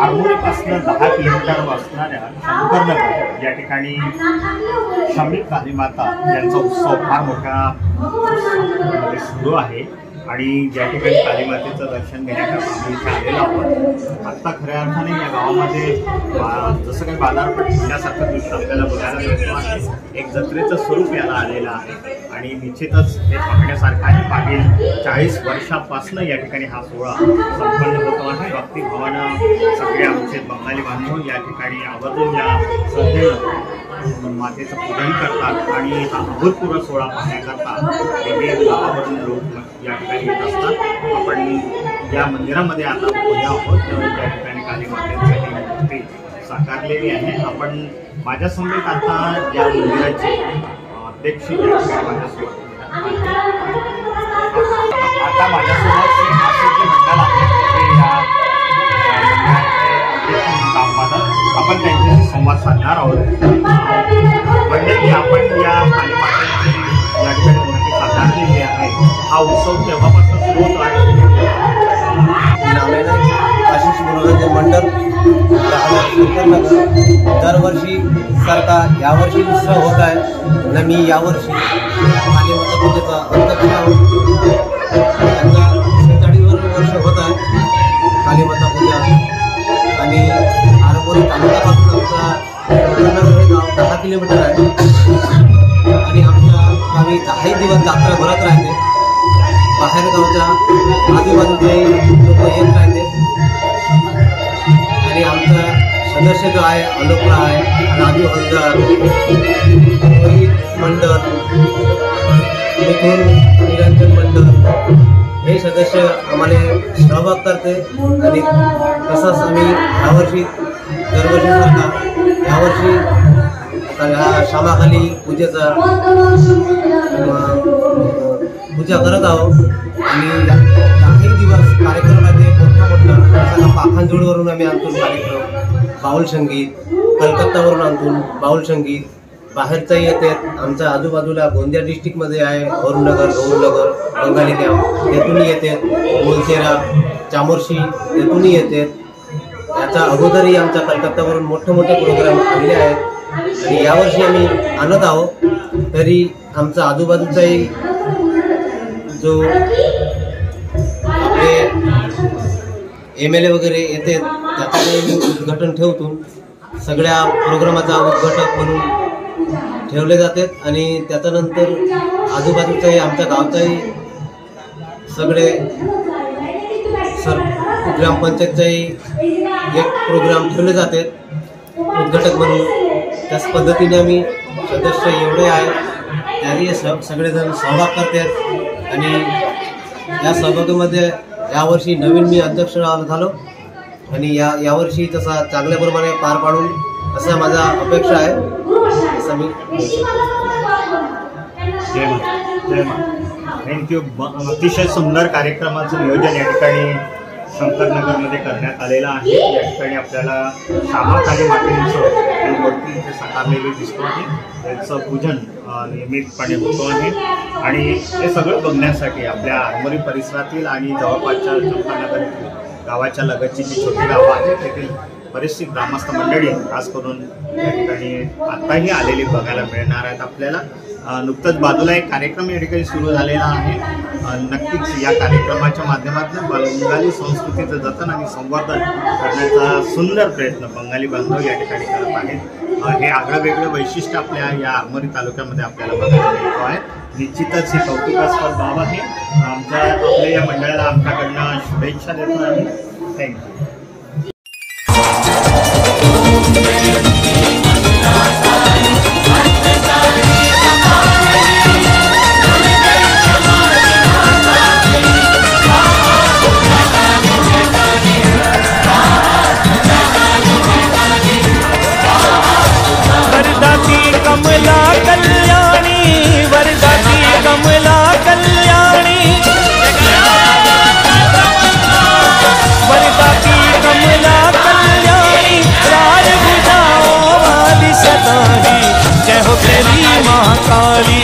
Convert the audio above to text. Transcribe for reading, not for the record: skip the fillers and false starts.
आरमोरीपासून 10 kilometre असणाऱ्या शंकरनगर या ठिकाणी शमी कालीमाता यांचा उत्सव फार मोठ्या सुरू आहे आणि ज्या ठिकाणी कालीमातेचं दर्शन घेण्याकरता आम्ही इथे आलेलो आहोत। आत्ता खऱ्या अर्थाने या गावामध्ये जसं काही बाजारपेठ भरण्यासारखं दृश्य आपल्याला बघायला मिळतो आहे। एक जत्रेचं स्वरूप याला आलेलं आहे आणि निश्चितच हे पाहण्यासारखं आहे। मागील 40 वर्षापासून या ठिकाणी हा सोहळा संपन्न होतो आहे। भक्तिभावानं सगळे आमचे बंगाली बांधव या ठिकाणी आवर्जून या श्रद्धेनं मातेचं पूजन करतात आणि हा अभूतपूर्व सोहळा पाहण्याकरता विविध गावावरून लोक या ठिकाणी येत असतात। आपण या मंदिरामध्ये आता उभे आहोत त्या ठिकाणी काली मातेची मूर्ती साकारलेली आहे। आपण माझ्यासमोर आता या मंदिराचे अध्यक्ष माझ्यासोबत आता माझ्यासोबत जे मंडळ आहे ते या काम पाहतात। आपण त्यांच्याशी संवाद साधणार आहोत। म्हणजे आपण या काली मातेची या ठिकाणी मूर्ती साकारलेली आहे। हा उत्सव केव्हापासून सुरू होतो आहे? आशिष मनोरंजन मंडळ शंकरनगर दरवर्षी सारखा यावर्षी उत्सव होत आहे आणि मी यावर्षी कालीमाता पूजेचा अध्यक्ष आहोत। त्यांचा 46 वर्ष होत आहे कालीमाता पूजा आणि आरमोरी तालुक्यापासून आमचा शंकरनगर हे गाव 10 किलोमीटर आहे आणि आमच्या गावी 10 दिवस जत्रा भरत राहते। बाहेर गावच्या आजूबाजूचे लोक येत राहते आणि आमचा सदस्य जो आहे अलोकला आहे, राजू हलदार, मंडळ, मिथुन निरंजन मंडळ हे सदस्य आम्हाला सहभाग करते आणि तसंच आम्ही यावर्षी दरवर्षीसारखा यावर्षी श्यामाखाली पूजेचा पूजा करत आहोत आणि 10 दिवस कार्यक्रमामध्ये मोठा पाखांजोडवरून आम्ही आणतो कार्यक्रम, बाउल संगीत कलकत्तावरून आणतो बाउल संगीत, बाहेरचाही येतात। आमच्या आजूबाजूला गोंदिया डिस्ट्रिक्टमध्ये आहे औरनगर, बंगाली गाव तेथूनही येतात, मोलचेरा, चामोर्शी तेथूनही येतात। याच्या अगोदरही आमच्या कलकत्तावरून मोठे प्रोग्राम आलेले आहेत आणि यावर्षी आम्ही आणत आहोत। तरी आमचा आजूबाजूचाही जो आपले MLA वगैरे येते त्याचं उद्घाटन ठेवतो। सगळ्या प्रोग्रामाचा उद्घाटक म्हणून ठेवले जातात आणि त्याच्यानंतर आजूबाजूचाही आमच्या गावचाही सगळे ग्रामपंचायतचाही एक प्रोग्राम ठेवले जातात उद्घाटक म्हणून। त्याच पद्धतीने आम्ही सदस्य एवढे आहे त्याही सगळेजण सहभाग करतात आणि या सहभागामध्ये यावर्षी नवीन मी अध्यक्ष झालो आणि यावर्षी तसा चांगल्याप्रमाणे पार पाडून असा माझा अपेक्षा आहे असं मी थँक्यू। अतिशय सुंदर कार्यक्रमाचं नियोजन या ठिकाणी शंकरनगरमध्ये करण्यात आलेलं आहे। या ठिकाणी आपल्याला श्यामाकाली मातेचं मूर्ती इथे साकारलेली दिसतो आहे, त्यांचं पूजन नियमितपणे होतो आहे आणि हे सगळं बघण्यासाठी आपल्या आरमोरी परिसरातील आणि जवळपासच्या शंकरनगर गावाच्या लगतची जी छोटी गावं आहेत तेथील बरीचशी ग्रामस्थ मंडळी खास करून या ठिकाणी आत्ताही आलेली बघायला मिळणार आहेत आपल्याला। नुकतंच बाजूला एक कार्यक्रम या ठिकाणी सुरू झालेला आहे। नक्कीच या कार्यक्रमाच्या माध्यमातून बंगाली संस्कृतीचं जतन आणि संवर्धन करण्याचा सुंदर प्रयत्न बंगाली बांधव या ठिकाणी करत आहेत। हे आगळं वेगळं वैशिष्ट्य आपल्या या आरमोरी तालुक्यामध्ये आपल्याला बघायला मिळतो आहे। निश्चितच ही कौतुकास्पद बाब आहे। आपल्या या मंडळाला आमच्याकडनं शुभेच्छा देतो आम्ही। थँक्यू। कमला कल्याणी वरदाती कमला कल्याणी वरदाती कमला कल्याणी राज बुझाओ वाली सदानी जय हो तेरी महाकाली।